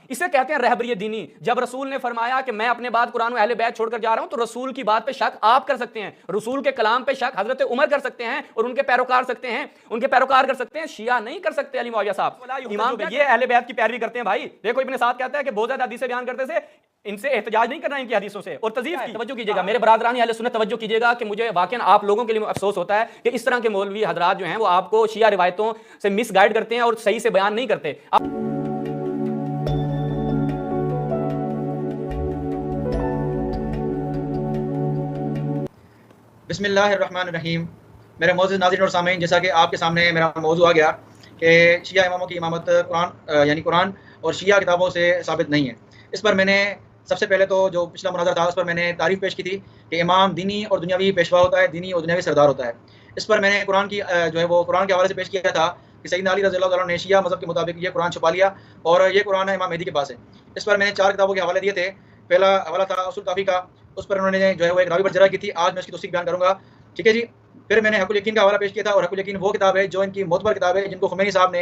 इसे कहते हैं रहबरी दीनी। जब रसूल ने फरमाया कि मैं अपने बाद कुरान और अहले बैत छोड़कर जा रहा हूं, तो रसूल की बात पे शक आप कर सकते हैं, रसूल के कलाम पे शक हजरत उमर कर सकते हैं और उनके पैरोकार कर सकते हैं, शिया नहीं कर सकते। अली मुआविया साहब इमाम ये अहले बैत की पैरवी करते हैं भाई। देखो इब्ने साद कहता है कि बहुत ज्यादा हदीसें बयान करते थे, इनसे एहतजाज नहीं करना इनकी हदीसों से और तज़ीफ़ की। तवज्जो कीजिएगा मेरे बरादरान अहले सुन्नत, तवज्जो कीजिएगा कि मुझे वाकई आप लोगों के लिए अफसोस होता है कि इस तरह के मौलवी हजरात जो हैं वो आपको शिया रिवायतों से मिसगाइड करते हैं और सही से बयान नहीं करते। बिस्मिल्लाहिर्रहमानिर्रहीम। मेरे मौजूद नाज़रीन और सामीन, जैसा कि आपके सामने मेरा मौजू आ गया कि शिया इमामों की इमामत कुरान यानी कुरान और शिया किताबों से साबित नहीं है। इस पर मैंने सबसे पहले तो जो पिछला मुनाज़रा था उस पर मैंने तारीफ़ पेश की थी कि इमाम दीनी और दुनियावी पेशवा होता है, दीनी और दुनियावी सरदार होता है। इस पर मैंने कुरान की जो है वो कुरान के हवाले से पेश किया था कि सैयदना अली रज़ी अल्लाह ने शिया मज़हब के मुताबिक ये कुरान छुपा लिया और ये कुरान इमाम मेहदी के पास है। इस पर मैंने 4 किताबों के हवाले दिए थे। पहला हवाला था उसूल काफ़ी का, उस पर उन्होंने जो है वो एक रावी पर जरा की थी। आज मैं उसकी तौसीक़ बयान करूँगा, ठीक है जी। फिर मैंने हक़ुल यकीन का हवाला पेश किया था, और हक़ुल यकीन वो किताब है जो इनकी मोतबर किताब है, जिनको ख़ुमैनी साहब ने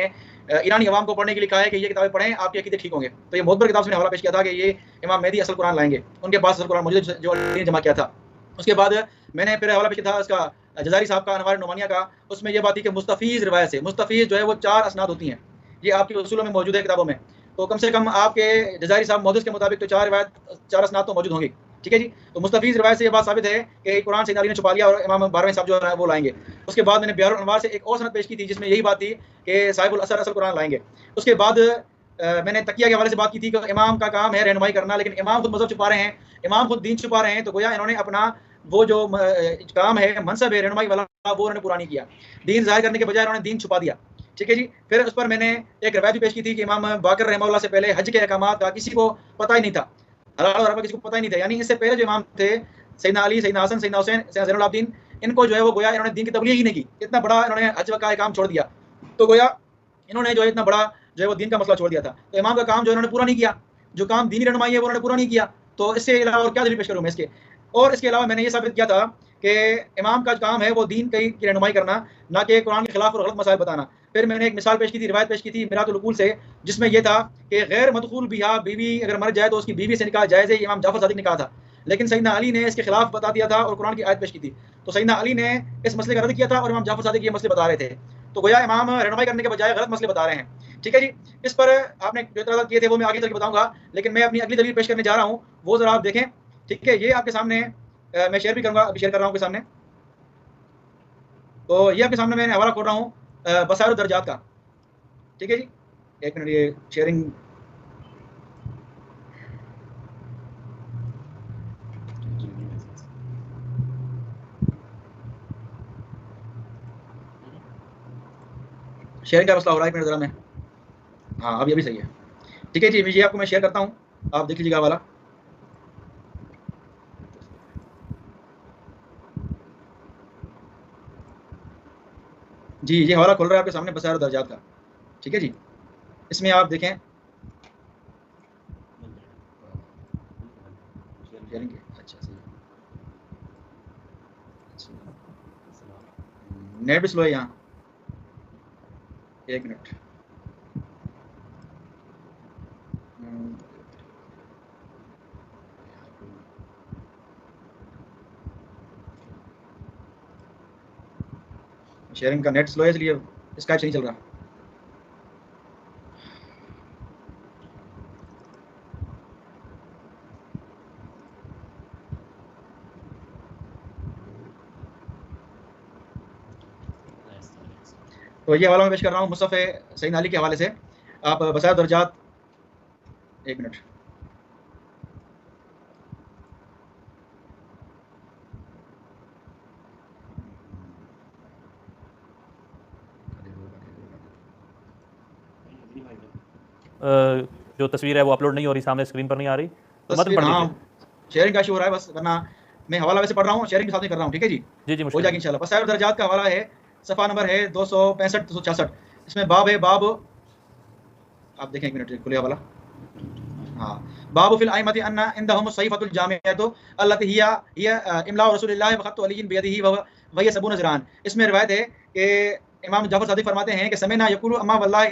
ईरानी अवाम को पढ़ने के लिए कहा है कि ये किताबें पढ़ें, आपके अक़ीदे ठीक होंगे। तो ये मोतबर किताब से मैंने हवाला पेश किया था कि ये इमाम मेहदी असल कुरान लाएंगे, उनके पास असल कुरान मौजूद जो अली ने जमा किया था। उसके बाद मैंने फिर हवाला पेश किया था उसका जज़ारी साहब का अनवार नुमानिया का। उसमें यह बात थी कि मुस्तफ़ीज़ रिवायत से, मुस्तफ़ीज़ जो है वो 4 असनाद होती हैं, ये आपकी उसूलों में मौजूद है किताबों में। तो कम से कम आपके जज़ारी साहब मौदूस के मुताबिक तो 4 रिवायत 4 असनाद तो मौजूद होंगी, ठीक है जी। तो मुस्तफ़ीज़ रिवायत से ये बात साबित है कि कुरान सैयदना अली ने छुपा लिया और इमाम 12वें साहब जो है वो लाएंगे। उसके बाद मैंने बियारुल अनवार से एक और सनद पेश की थी जिसमें यही बात थी कि साहिबुल असर असल कुरान लाएंगे। उसके बाद मैंने तकिया के हवाले से बात की थी कि इमाम का काम है रहनुमाई करना, लेकिन इमाम खुद मज़हब छुपा रहे हैं, इमाम खुद दीन छुपा रहे हैं। तो गोया इन्होंने अपना वो जो काम है, मनसब है रहनुमाई वाला, वो उन्होंने पूरा नहीं किया। दीन ज़ाहिर करने के बजाय उन्होंने दीन छुपा दिया, ठीक है जी। फिर उस पर मैंने एक रवायत भी पेश की थी कि इमाम बाकर रहमतुल्लाह से पहले हज के अहकामात का किसी को पता ही नहीं था, हलाल और हराम किसी को पता ही नहीं था। यानी इससे पहले जो इमाम थे सैयदना अली, सैयदना हसन, सैयदना हुसैन, सैयदना ज़ैनुल आबिदीन, इनको जो है वो गोया इन्होंने दीन की तबलीग ही नहीं की। इतना बड़ा इन्होंने हज का काम छोड़ दिया, तो गोया इन्होंने जो है इतना बड़ा जो है वो दीन का मसला छोड़ दिया था। तो इमाम का काम जो इन्होंने पूरा नहीं किया, जो काम दीनी रहनुमाई है वो उन्होंने पूरा नहीं किया। तो इससे अलावा और क्या दलील पेश करूँ मैं इसके। और इसके अलावा मैंने ये साबित किया था कि इमाम का काम है वो दीन की रहनुमाई करना, ना कि कुरान के खिलाफ और गलत मसाइल बताना। फिर मैंने एक मिसाल पेश की थी, रिवायत पेश की थी मिरातुल उकूल से, जिसमें यह था कि गैर मदखूल बिहा, बीवी अगर मर जाए तो उसकी बीवी से निकाह जायज़ है, इमाम जाफर सादिक ने कहा था। लेकिन सैयदना अली ने इसके खिलाफ बता दिया था और कुरान की आयत पेश की थी। तो सैयदना अली ने इस मसले का रद्द किया था और इमाम जाफर सादिक ये मसले बता रहे थे। तो गोया इमाम रहनुमाई करने के बजाय गलत मसले बता रहे हैं, ठीक है जी। इस पर आपने जो इतराज़ात किए थे वो मैं आगे चल के बताऊंगा, लेकिन मैं अपनी अगली दलील पेश करने जा रहा हूँ, वो ज़रा आप देखें, ठीक है। ये आपके सामने मैं शेयर भी करूँगा, अभी शेयर कर रहा हूँ आपके सामने। तो ये आपके सामने मैंने हवाला खोल रहा हूँ बसाइर दर्जात का, ठीक है जी। एक मिनट, ये शेयरिंग शेयरिंग का मसला हो रहा है, एक मिनट ज़रा मैं, हाँ अभी सही है, ठीक है जी। ये आपको मैं शेयर करता हूँ, आप देख लीजिएगा हवाला। जी ये हवाला खोल रहा है आपके सामने बसाइर दर्जात का, ठीक है जी। इसमें आप देखें, अच्छा सही, नेट भी स्लो है यहाँ, एक मिनट। शेयरिंग का नेट स्लो है इसलिए स्काइप से नहीं चल रहा। तो ये हवाला मैं पेश कर रहा हूँ मुसफ़ सैयदना अली के हवाले से, आप बसाइर दर्जात, एक मिनट। जो तस्वीर है वो अपलोड नहीं हो रही, सामने स्क्रीन पर नहीं आ रही, तो मत पढ़ हाँ, शेयरिंग का इशू हो रहा है बस, वरना मैं हवाला वैसे पढ़ रहा हूँ, शेयरिंग के साथ नहीं कर रहा हूँ, ठीक है जी। जी हो जाएगी इंशाल्लाह। बसाइर दर्जात का हवाला है, सफ़ा नंबर है 265-266। इसमें बाब है, बाब आप देखें, एक मिनट खुले हवाला, हाँ। बाब फिल अइम्मति अन्ना इंदहुम सहीफ़तुल जामिअतु अल्लती हिया इमला रसूलिल्लाह व खत्तु अली बियदिही व हिय 70 ज़रान। इसमें रिवायत है कि इमाम जाफर सादिक फरमाते हैं कि समेना यक़ूलु अम्मा वल्लाहि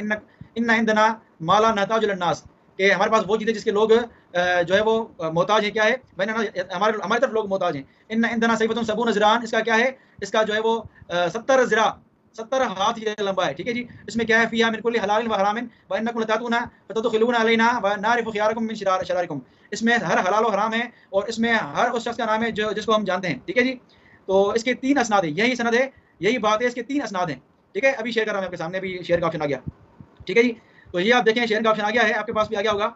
इन्ना इंदना मा ला नहताजु लिन्नास, कि हमारे पास वो चीज़ें जिसके लोग जो है वो मोहताज है, क्या है हमारे हमारी तरफ लोग मोहताज हैं। इन इंदना सईफतुन सबून ज़िरान, इसका क्या है, इसका जो है वो 70 ज़िरा 70 हाथ ये लंबा है, ठीक है जी। इसमें क्या है, फिया मिन कुल्ली हलालिन व हरामिन व इन्नकुम लतातूना फतदखुलूना अलैना व नारिफु खियारकुम मिन शरारिकुम। इसमें हर हलाल और हराम है और इसमें हर उस शख्स का नाम है जो जिसको हम जानते हैं, ठीक है जी। तो इसके 3 असनाद है, यही सनद है, यही बात है, इसके 3 असनाद हैं, ठीक है। अभी शेयर कर रहा हूँ आपके सामने, अभी शेयर का ऑप्शन आ गया, ठीक है जी। तो ये आप देखें शेयर का ऑप्शन आ गया है, आपके पास भी आ गया होगा।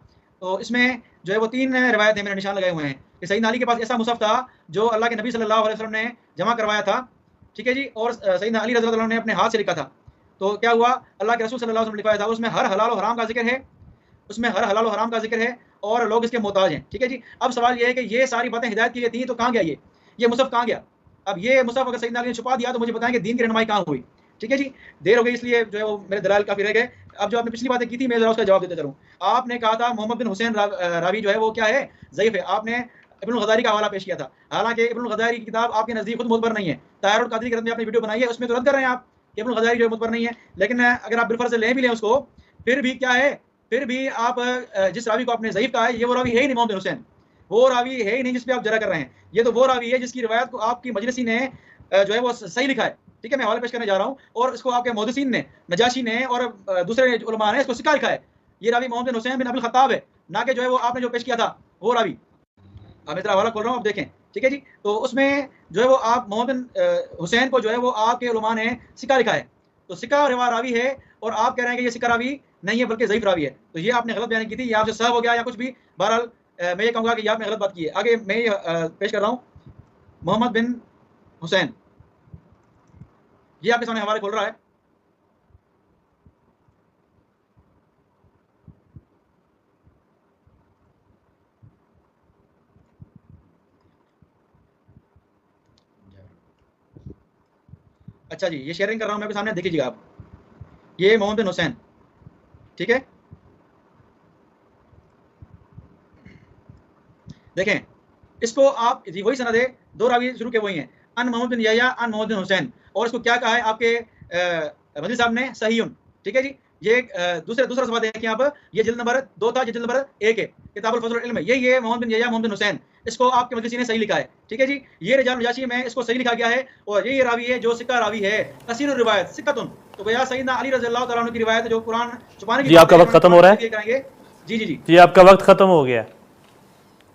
तो इसमें जो है वो 3 रिवायत है, मैंने निशान लगाए हुए हैं कि सईदना अली के पास ऐसा मुसहफ था जो अल्लाह के नबी सल्लल्लाहु अलैहि वसल्लम ने जमा करवाया था, ठीक है जी, और सईदना अली रज़ियल्लाहु अन्हु ने अपने हाथ से लिखा था। तो क्या हुआ, अल्लाह के रसूल सल्लल्लाहु अलैहि वसल्लम ने लिखवाया था, उसमें हर हलाल और हराम का जिक्र है, उसमें हर हलाल और हराम का जिक्र है और लोग इसके मोहताज हैं, ठीक है जी। अब सवाल ये है कि ये सारी बातें हिदायत की गई थी, तो कहाँ गया ये मुसहफ कहाँ गया? अब ये मुसहफ अगर सईदना अली ने छुपा दिया तो मुझे बताएं कि दीन की रहनुमाई कहाँ हुई, ठीक है जी। देर हो गई इसलिए जो है वो मेरे दलाल काफ़ी रह गए। अब जो आपने पिछली बातें की थी मैं ज़रा उसका जवाब देता चलूँ। आपने कहा था मोहम्मद बिन हुसैन रावी जो है वो क्या है, ज़ईफ़ है। आपने इब्नुल ग़ज़ाली का हवाला पेश किया था, हालांकि इब्नुल ग़ज़ाली की किताब आपके नज़दीक खुद मुतबर नहीं है। ताहिरुल क़ादरी की रद में आपने वीडियो बनाई है, उसमें तो रद्द कर रहे हैं आप कि इब्नुल ग़ज़ाली जो है मुतबर नहीं है। लेकिन अगर आप बिलफर्ज़ लें भी लें उसको, फिर भी क्या है, फिर भी आप जिस रावी को आपने ज़ईफ़ कहा है, ये वो रावी है ही नहीं मोहम्मद बिन हुसैन, वो रावी है ही नहीं जिस पे आप जरा कर रहे हैं। ये तो वो रावी है जिसकी रिवायत को आपकी मजलिसी ने जो है वो सही लिखा है, ठीक है। मैं हवाला पेश करने जा रहा हूँ और इसको आपके मुहद्दिसीन ने, नजाशी ने और दूसरे उलमा ने इसको सिक्का लिखा है। ये रावी मोहम्मद बिन हुसैन बिन अब्दुल खत्ताब है, ना कि जो है वो आपने जो पेश किया था वो रावी। अब मैं तेरा हवाला खोल रहा हूँ, आप देखें, ठीक है जी। तो उसमें जो है वो आप मोहम्मद बिन हुसैन को जो है वो आपके उलमा ने सिक्का लिखा है, तो सिक्का रावी है और आप कह रहे हैं कि ये सिक्का रावी नहीं है बल्कि ज़ईफ़ रावी है। तो ये आपने गलत बयानी की थी, ये आपसे सहव हो गया या कुछ भी। बहरहाल मैं ये कहूँगा कि ये आपने गलत बात की है। आगे मैं ये पेश कर रहा हूँ, मोहम्मद बिन हुसैन, ये आपके सामने हवाले खोल रहा है। अच्छा जी, ये शेयरिंग कर रहा हूँ मैं आपके सामने, देख लीजिएगा आप। ये मोहम्मद बिन हुसैन, ठीक है, देखें इसको आप, वही सनद है, 2 रावी शुरू के वही हैं, अन मोहम्मद बिन यहया अन मोहम्मद बिन हुसैन। और इसको क्या कहा है आपके मजलिस साहब ने, सहीउन, ठीक है जी। ये दूसरा सवाल देखिए आप, ये जिल्द नंबर 2 था, ये जिल्द नंबर 1 है, किताबुल फज़ल इल्म है। ये मोहम्मद बिन यहया मोहम्मद बिन हुसैन, इसको आपके मजलिसी ने सही लिखा है, ठीक है जी। ये रिजाल नजाशी में इसको सही लिखा गया है और ये रावी है जो सिक्का रावी है, कसीरुर रिवायत सिक्कतुन। तो भैया सईदना अली रज़ियल्लाहु तआला अन्हु की रिवायत है जो कुरान छुपाने की, जी आपका वक्त खत्म हो रहा है, करेंगे जी जी जी जी आपका वक्त खत्म हो गया,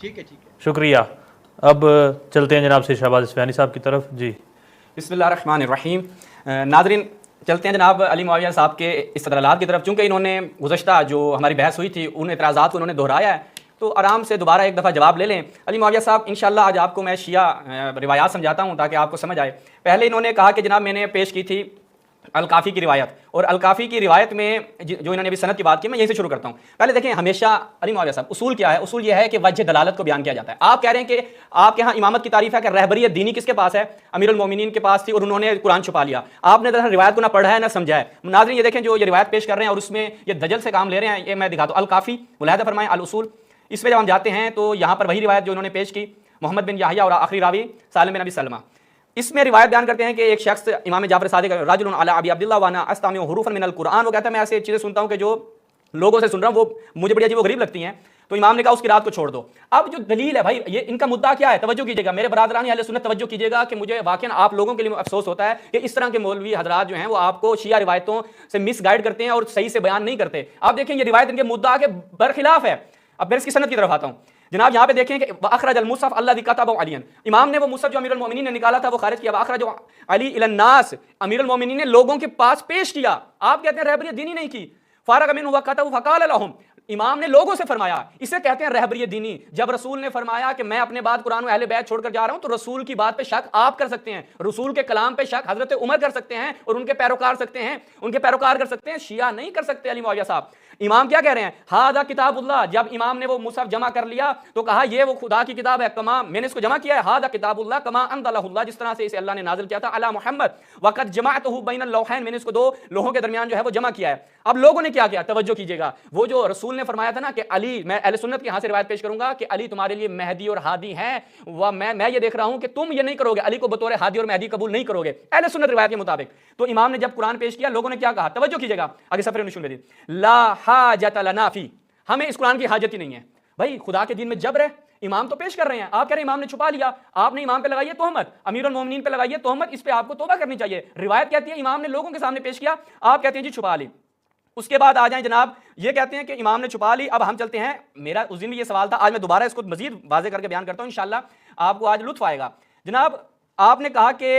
ठीक है, शुक्रिया। अब चलते हैं जनाब से शहबाज इस्फहानी साहब की तरफ। जी बिस्मिल्लाहिर्रहमानिर्रहीम। नाज़रीन, चलते हैं जनाब अली मुआविया साहब के इस्तदलालात की तरफ। चूँकि इन्होंने गुज़श्ता जो हमारी बहस हुई थी उन एतराज़ात को इन्होंने दोहराया है, तो आराम से दोबारा एक दफ़ा जवाब ले लें। अली मुआविया साहब, इंशाअल्लाह आज आपको मैं शिया रिवायात समझाता हूँ ताकि आपको समझ आए। पहले इन्होंने कहा कि जनाब मैंने पेश की थी अलकाफ़ी की रिवायत, और अलकाफ़ी की रिवायत में जो इन्होंने अभी सनद की बात की, मैं यहीं से शुरू करता हूँ। पहले देखें, हमेशा अली मुआविया साहब उसूल क्या है? उसूल यह है कि वजह दलालत को बयान किया जाता है। आप कह रहे हैं कि आपके यहाँ इमामत की तारीफ है कि रहबरियत दीनी किसके पास है? अमीरुल मोमिनीन के पास थी और उन्होंने कुरान छुपा लिया। आपने दरअसल रिवायत को ना पढ़ा है ना समझा है। नाज़रीन ये देखें, जो ये रिवायत पेश कर रहे हैं और उसमें ये दजल से काम ले रहे हैं, ये मैं दिखाता हूँ। अलकाफ़ी मुलाहिदा फरमाएं, अल उसूल, इसमें जब हम जाते हैं तो यहाँ पर वही रिवायत जो उन्होंने पेश की, मोहम्मद बिन याहिया और आखिरी रावी सालिम बिन अबी सलमा। इसमें रिवायत बयान करते हैं कि एक शख्स इमाम जाफर सादिक राजुलन अला अबी अब्दुल्लाह वाना अस्तामिउ हुरूफन मिनल कुरान, वो कहता है मैं ऐसे चीज़ें सुनता हूँ कि जो लोगों से सुन रहा हूँ वो मुझे बड़ी अजीब व गरीब लगती हैं। तो इमाम ने कहा उसकी रात को छोड़ दो। अब जो दलील है भाई, ये इनका मुद्दा क्या है? तवज्जो कीजिएगा मेरे बरादरान अहले सुन्नत, तवज्जो कीजिएगा कि मुझे वाकई आप लोगों के लिए अफसोस होता है कि इस तरह के मौलवी हजरात जो हैं वो आपको शिया रिवायतों से मिस गाइड करते हैं और सही से बयान नहीं करते। आप देखें ये रिवायत इनके मुद्दा के बरखिलाफ है। अब मैं इसकी सनद की तरफ आता हूँ जनाब। यहाँ पे देखें कि अखरज अल मुसहफ अल्लज़ी कतबहु अलियन, इमाम ने वो मुसहफ जो अमीरुल मोमिनीन ने निकाला था वो खारिज किया। अखरज अली इलन नास, अमीरुल मोमिनीन ने लोगों के पास पेश किया। आप कहते हैं रहबरियत दीनी नहीं की। फारग मिन हुआ कतबु फकाल लहुम, इमाम ने लोगों से फरमाया। इसे कहते हैं रहबरियत दीनी। जब रसूल ने फरमाया कि मैं अपने बाद कुरान और अहले बैत छोड़कर जा रहा हूं, तो रसूल की बात पे शक आप कर सकते हैं, रसूल के कलाम पे शक हजरत उमर कर सकते हैं और उनके पैरोकार कर सकते हैं, शिया नहीं कर सकते। अली मुआविया साहब, इमाम क्या कह रहे हैं? हादा किताबुल्लाह। जब इमाम ने वो मुसहफ जमा कर लिया तो कहा ये वो खुदा की किताब है, कमा मैंने इसको जमा किया है। हादा किताबुल्लाह कमा अंज़लहुल्लाह, जिस तरह से इसे अल्लाह ने नाज़िल किया था अला मुहम्मद, वक़द जमाअतहु बैनल लौहैन, मैंने इसको 2 लोहों के दरमियान जो है वो जमा किया है। अब लोगों ने क्या किया? तवज्जो कीजिएगा, वो जो रसूल ने फरमाया था ना कि अली, मैं अहले सुन्नत के यहाँ से रिवायत पेश करूंगा कि अली तुम्हारे लिए मेहदी और हादी हैं, वह मैं ये देख रहा हूं कि तुम ये नहीं करोगे, अली को बतौर हादी और मेहदी कबूल नहीं करोगे अहले सुन्नत रिवायत के मुताबिक। तो इमाम ने जब कुरान पेश किया, लोगों ने क्या कहा? तवज्जो कीजिएगा, आगे सफर नुशूल में ला हाजत लना फी, हमें इस कुरान की हाजत ही नहीं है। भाई खुदा के दिन में जबर है, इमाम तो पेश कर रहे हैं, आप कह रहे हैं इमाम ने छुपा लिया, आपने इमाम पे लगाइए तोहमत, अमीरुल मोमिनीन पे लगाइए तोहमत, इस पे आपको तौबा करनी चाहिए। रिवायत कहती है इमाम ने लोगों के सामने पेश किया, आप कहते हैं जी छुपा ली। उसके बाद आ जाएं जनाब, ये कहते हैं कि इमाम ने छुपा ली। अब हम चलते हैं, मेरा उस दिन भी ये सवाल था, आज मैं दोबारा इसको मजीद वाज़ेह करके बयान करता हूं, इंशाअल्लाह आपको आज लुत्फ आएगा। जनाब आपने कहा कि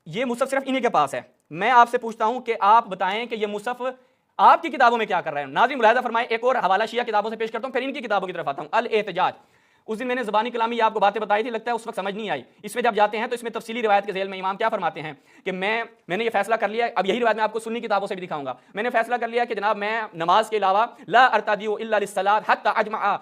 ये मुसहफ सिर्फ इन्हीं के पास है, मैं आपसे पूछता हूं कि आप बताएं कि ये मुसहफ आपकी किताबों में क्या कर रहे हैं। नाज़रीन मुलाहिज़ा फरमाएं, एक और हवाला शिया किताबों से पेश करता हूं, फिर इनकी किताबों की तरफ आता हूं। अल एहतजाज, उस दिन मैंने ज़बानी कलामी आपको बातें बताई थी, लगता है उस वक्त समझ नहीं आई। इसमें जब जाते हैं तो इसमें तफसीली रिवायत के ज़ेल में इमाम क्या फरमाते हैं कि मैंने ये फैसला कर लिया, अब यही रिवायत मैं आपको सुन्नी किताबों से भी दिखाऊंगा, मैंने फैसला कर लिया कि जनाब मैं नमाज के अलावा ला अरतादियु इल्ला लिस्सलात हत्ता अजमा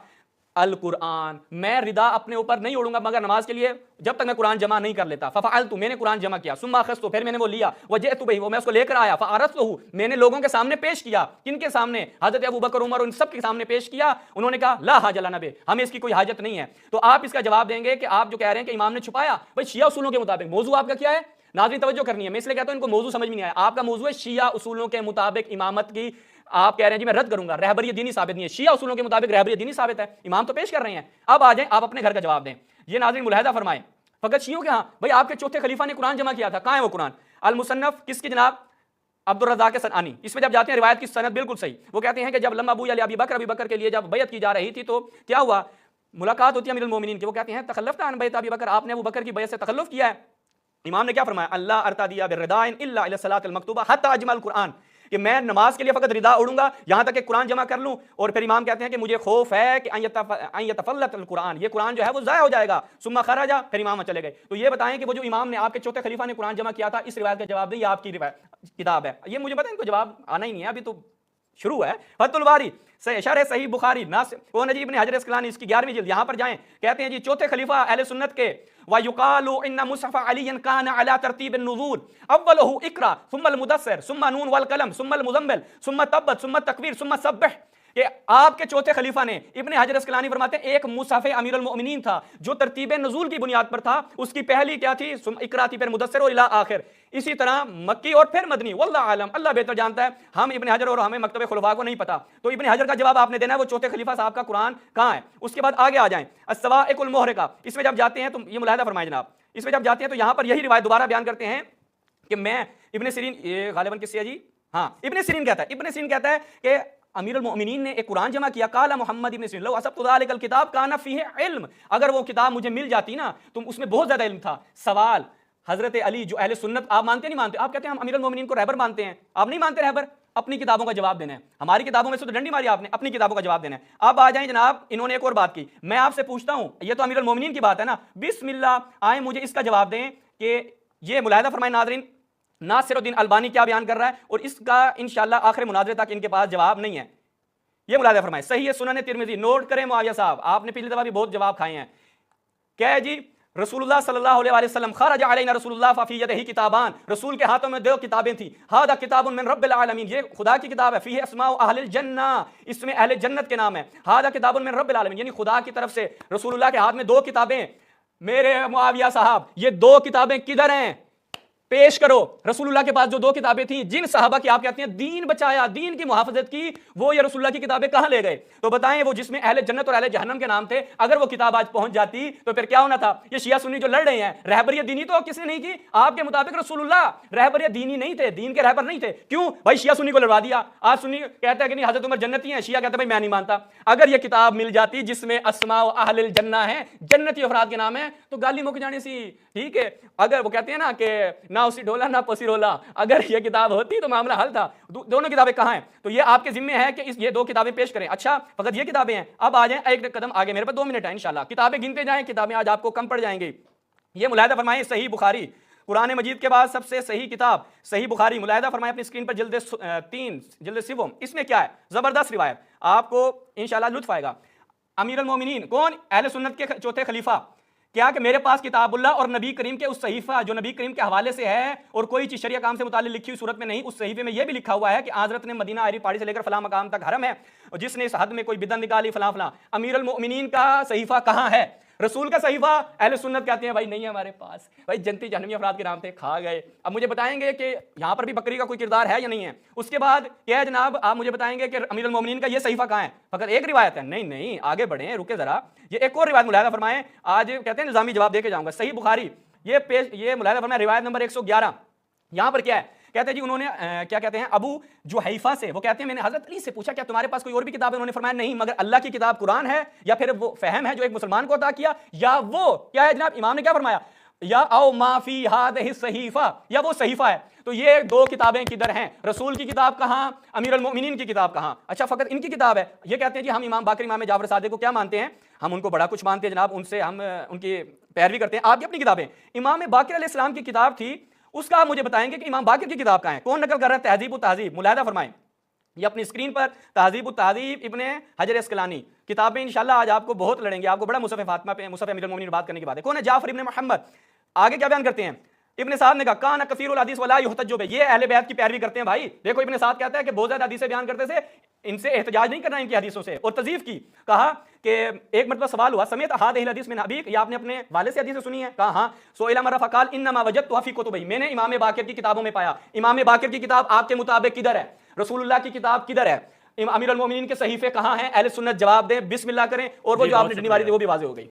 अल कुरान, मैं रिदा अपने ऊपर नहीं ओढ़ूंगा मगर नमाज के लिए, जब तक मैं कुरान जमा नहीं कर लेता। फफअलतु, मैंने कुरान जमा किया, सुम्मा अखज़तु, फिर मैंने वो लिया, वजअतु बिही, वो मैं उसको लेकर आया, फअरज़तहु, मैंने लोगों के सामने पेश किया। किनके सामने? हज़रत अबू बकर, उमर, उन सब के सामने पेश किया। उन्होंने कहा ला हाजा लना बे, हमें इसकी कोई हाजत नहीं है। तो आप इसका जवाब देंगे कि आप जो कह रहे हैं कि इमाम ने छुपाया, भाई शिया उसूलों के मुताबिक मौजू आपका क्या है? नाज़रीन तवज्जो करनी है, मैं इसलिए कहता हूं इनको मौजू समझ में नहीं आया। आपका मौजू है शिया उसूलों के मुताबिक इमामत की, आप कह रहे हैं जी मैं रद्द करूंगा, रहबरी दीनी साबित नहीं है। शिया उसूलों के मुताबिक रहबरी दीनी साबित है, इमाम तो पेश कर रहे हैं। अब आ जाएं, आप अपने घर का जवाब दें। ये नाज़रीन मुलाहिज़ा फरमाएं, फकत शियों के हाँ भाई आपके चौथे खलीफा ने कुरान जमा किया था, कहां है वो कुरान? अल मुसन्नफ किसकी जनाब? अब्दुल रज़्ज़ाक़ सनआनी। इसमें जब जाते हैं रिवायत की सनद बिल्कुल सही, वो कहते हैं कि जब लम्मा अबू अली अबी बकर के लिए जब बैत की जा रही थी तो क्या हुआ, मुलाकात होती है अमीरुल मोमिनीन की, वो कहते हैं तखल्लफ़ता अन बैत अबी बकर, आपने अबू बकर की बैत से तखल्लुफ़ किया है। इमाम ने क्या फरमाया? अल्लाह अरतादिया बिर्रिदाइन इल्ला इला सलातिल मकतूबा हत्ता अजमल कुरान, कि मैं नमाज के लिए फकत रिदा उड़ूंगा यहां तक कि कुरान जमा कर लूं। और फिर इमाम कहते हैं कि मुझे खौफ है कि अयतफल्लतल कुरान, ये कुरान जो है वो ज़ाया हो जाएगा। सुम्मा खराजा, फिर इमाम चले गए। तो ये बताएं कि वो जो इमाम ने आपके चौथे खलीफा ने कुरान जमा किया था, इस रिवायत का जवाब नहीं, आपकी किताब है। ये मुझे पता है इनको जवाब आना ही नहीं है, अभी तो शुरू है। फतुल बारी शरह सही बुखारी वो नजीब इब्न हजर अस्कलानी, इसकी 11वीं जिल्द, यहां पर जाएं, कहते हैं जी चौथे खलीफा अहले सुन्नत के, व युकालु इन्ना मुसहफ़ अली काना अला तरतीब नुज़ूल अव्वलुहु इक़रा सुम्मा मुदस्सिर सुम्मा नून वल कलम सुम्मा मुज़म्मिल सुम्मा तब्बत सुम्मा तकवीर सुम्मा सब्बिह, कि आपके चौथे खलीफा ने, इब्न हजर अस्कलानी फरमाते हैं, एक मुसहफ़ अमीरुल मोमिनीन था जो तरतीब नुज़ूल की बुनियाद पर था। उसकी पहली क्या थी? इक़रा थी, फिर मुदस्सिर और इला आखिर। इसी तरह मक्की और फिर मदनी, वल्लाहु आलम, अल्लाह बेहतर जानता है, हम इब्न हजर और हमें मकतब खुलफा को नहीं पता। तो इब्न हजर का जवाब आपने देना है, वो चौथे खलीफा साहब का कुरान कहां है। उसके बाद आगे आ जाएं, अस्सवाइकुल मुहरिका, इसमें जब जाते हैं तो ये मुलाहिज़ा फरमाएं जनाब, इसमें जब जाते हैं तो यहां पर यही रिवायत दोबारा बयान करते हैं कि मैं इब्न सिरीन, ये गालिबन किससे है जी? हाँ, इब्न सिरीन कहता है, इब्न सिरीन कहता है कि अमीरुल मोमिनीन ने एक कुरान जमा किया। काला मोहम्मद इब्न सिरीन लो असब्तु ज़ालिकल किताब काना फीहि इल्म, अगर वो किताब मुझे मिल जाती ना तो उसमें बहुत ज्यादा इल्म था। सवाल, हजरत अली जो अहले सुन्नत, आप मानते नहीं मानते? आप कहते हैं हम अमीरुल मोमिनीन को रहबर मानते हैं, आप नहीं मानते रहबर। अपनी किताबों का जवाब देना है, हमारी किताबों में से तो डंडी मारी आपने, अपनी किताबों का जवाब देना है। अब आ जाएं जनाब, इन्होंने एक और बात की, मैं आपसे पूछता हूं, ये तो अमीरुल मोमिनीन की बात है ना, बिस्मिल्लाह आए मुझे इसका जवाब दें कि ये मुलाहिज़ा फरमाएं नाज़रीन, नासिरुद्दीन अलबानी क्या बयान कर रहा है, और इसका इंशाअल्लाह आखिर मुनाज़रे तक इनके पास जवाब नहीं है। ये मुलाहिज़ा फरमाएं, सही है सुनन तिरमिज़ी, नोट करें मुआविया साहब, आपने पिछली दफा भी बहुत जवाब खाए हैं। क्या है जी? रसूलुल्लाह सल्लल्लाहु अलैहि वसल्लम खरज अलैना रसूलुल्लाह फफी यदिही किताबान, रसूल के हाथों में 2 किताबें थी। हादा किताबुन मिन रब्बिल आलमीन, ये खुदा की किताब है। फीही अस्माउ अहलिल जन्ना, इसमें अहले जन्नत के नाम है। हादा किताबुन मिन रब्बिल आलमीन, यानी खुदा की तरफ से रसूलुल्लाह के हाथ में 2 किताबें। मेरे मुआविया साहब, ये 2 किताबें किधर हैं? पेश करो। रसूलुल्लाह के पास जो 2 किताबें थी, जिन सहाबा की आप कहते हैं दीन बचाया, दीन की मुहाफजत की, वो ये रसूलुल्लाह की किताबें कहां ले गए? तो बताएं, वो जिसमें अहले जन्नत और अहले जहन्नम के नाम थे, अगर वो किताब आज पहुंच जाती तो फिर क्या होना था? ये शिया सुन्नी जो लड़ रहे हैं, रहबरियत दीनी तो किसने नहीं की? आपके मुताबिक रसूलुल्लाह रहबरियत दीनी नहीं थे, दीन के रहबर नहीं थे। क्यों भाई? शिया सुन्नी को लड़वा दिया। आज सुन्नी कहता है कि नहीं हजरत उमर जन्नती हैं, शिया कहता है भाई मैं नहीं मानता। अगर ये किताब मिल जाती जिसमें अस्मा व अहलिल जन्ना है, जन्नती अफराद के नाम है, तो गाली मुक जाने सी। ठीक है, अगर वो कहते हैं ना कि ना उसी ढोला ना रोला, अगर ये किताब होती तो मामला हल था। दोनों किताबें कहां हैं? तो ये आपके जिम्मे है कि ये 2 किताबें पेश करें। अच्छा, फकत ये किताबें हैं। अब आ जाएं एक कदम आगे, मेरे पास 2 मिनट है इंशाल्लाह, किताबें गिनते जाएं, किताबें आज आपको कम पड़ जाएंगी। ये मुलाहिज़ा फरमाएं, सही बुखारी, कुरान मजीद के बाद सबसे सही किताब सही बुखारी, मुलाहिज़ा फरमाएं अपनी स्क्रीन पर, जिल्द 3 जिल्द 7। इसमें क्या है? जबरदस्त रिवायत, आपको इंशाल्लाह लुत्फ आएगा। अमीरुल मोमिनीन कौन? अहले सुन्नत के चौथे खलीफा। क्या कि मेरे पास किताबुल्लाह और नबी करीम के उस सहीफा जो नबी करीम के हवाले से है और कोई चीज़ शरिया काम से मुताल्लिक़ लिखी हुई सूरत में नहीं, उस सहीफे में यह भी लिखा हुआ है कि हज़रत ने मदीना आयरी पहाड़ी से लेकर फलां मकाम तक हरम है, और जिसने इस हद में कोई बिदअत निकाली फलां फलां। अमीरुल मोमिनीन का सहीफा कहाँ है? रसूल का सहीफा अहले सुन्नत कहते हैं भाई नहीं है हमारे पास, भाई जनती जहन्नमी अफराद के नाम थे, खा गए। अब मुझे बताएंगे कि यहाँ पर भी बकरी का कोई किरदार है या नहीं है। उसके बाद क्या है जनाब, आप मुझे बताएंगे कि अमीर अल मोमिनीन का ये सहीफा कहाँ है, फकत एक रिवायत है। नहीं नहीं, आगे बढ़े, रुके जरा, ये एक और रिवायत मुलाहिजा फरमाएं। आज कहते हैं निजामी जवाब देके जाऊंगा। सही बुखारी ये मुलाहिजा फरमाएं, रिवायत नंबर 111। यहाँ पर क्या है, कहते हैं जी उन्होंने क्या कहते हैं, अबू जुहैफा से, वो कहते हैं मैंने हजरत अली से पूछा क्या तुम्हारे पास कोई और भी किताब है? उन्होंने फरमाया नहीं, मगर अल्लाह की किताब कुरान है, या फिर वो फहम है जो एक मुसलमान को अता किया, या वो क्या है जनाब, इमाम ने क्या फरमाया, या औ माफी हादिही सहीफा, या वो सहीफा है। तो ये दो किताबें किधर हैं? रसूल की किताब कहाँ, अमीर अल मोमिनीन की किताब कहाँ? अच्छा फकत इनकी किताब है। ये कहते हैं जी हम इमाम बाकर इमाम जाफर सादिक को क्या मानते हैं, हम उनको बड़ा कुछ मानते हैं जनाब, उनसे हम उनकी पैरवी करते हैं। आपकी अपनी किताबें, इमाम बाकर अलैहिस्सलाम की किताब थी, उसका आप मुझे बताएंगे कि इमाम बाकर की किताब कहाँ है? कौन नकल कर रहा है? तहजीब उत तहजीब, मुलाहिजा फरमाएं ये अपनी स्क्रीन पर, तहजीब उत तहजीब इब्ने हजर अस्कलानी किताबें। इंशाल्लाह आज आपको बहुत लड़ेंगे, आपको बड़ा मुसफ़ फातिमा पे, मुसफ़ अमीरुल मोमिनीन बात करने की बात है। कौन है? जाफर इब्ने मोहम्मद। आगे क्या बयान करते हैं इब्ने साद ने कहा कान कसीरुल हदीस वला युहतज्जु बिही, ये अहले बैत की पैरवी करते हैं भाई। देखो इब्ने साद कहता है कि बहुत ज्यादा हदीसें बयान करते थे, इनसे एहतजाज नहीं करना इनकी हदीसों से। और तज़ीफ की कहा कि एक मतलब सवाल हुआ समेत हादिहिल हदीस मिन अबीक, ये आपने अपने वाले से हदीसें सुनी है? कहा हाँ। सोइला मर्रा फकाल इन्नमा वजदतुहा फी कुतुबिही, मैंने इमाम बाकर की किताबों में पाया। इमाम बाकर की किताब आपके मुताबिक किधर है? रसूलुल्लाह की किताब किधर है? अमीरुल मोमिनीन के सहीफे कहाँ हैं? अहले सुन्नत जवाब दें, बिस्मिल्लाह करें, और वो जो आपने डंडी मारी थी वो भी वाज़ेह हो गई।